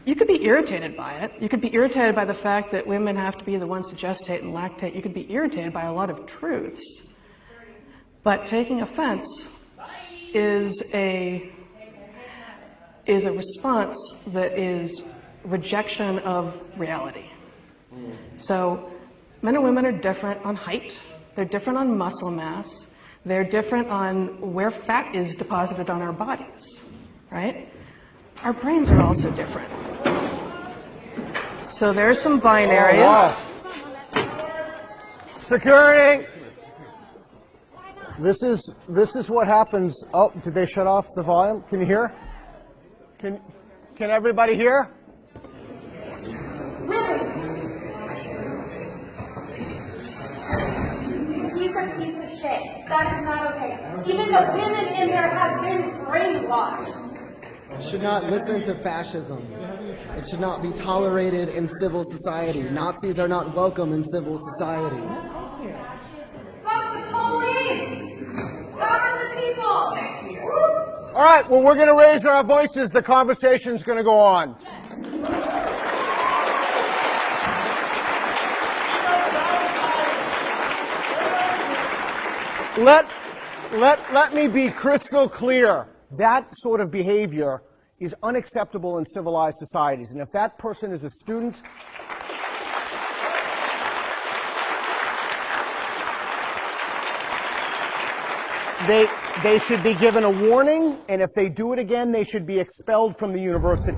You could be irritated by it. You could be irritated by the fact that women have to be the ones to gestate and lactate. You could be irritated by a lot of truths. But taking offense is a response that is rejection of reality. So men and women are different on height. They're different on muscle mass. They're different on where fat is deposited on our bodies, right? Our brains are also different. So there's some binaries. Oh, wow. Security! This is what happens. Oh, did they shut off the volume? Can you hear? Can everybody hear? He's a piece of shit. That is not okay. Even the women in there have been brainwashed. Should not listen to fascism. It should not be tolerated in civil society. Nazis are not welcome in civil society. Fuck the police! Govern the people! All right, well, we're going to raise our voices. The conversation's going to go on. Let me be crystal clear. That sort of behavior is unacceptable in civilized societies. And if that person is a student, they should be given a warning, and if they do it again, they should be expelled from the university.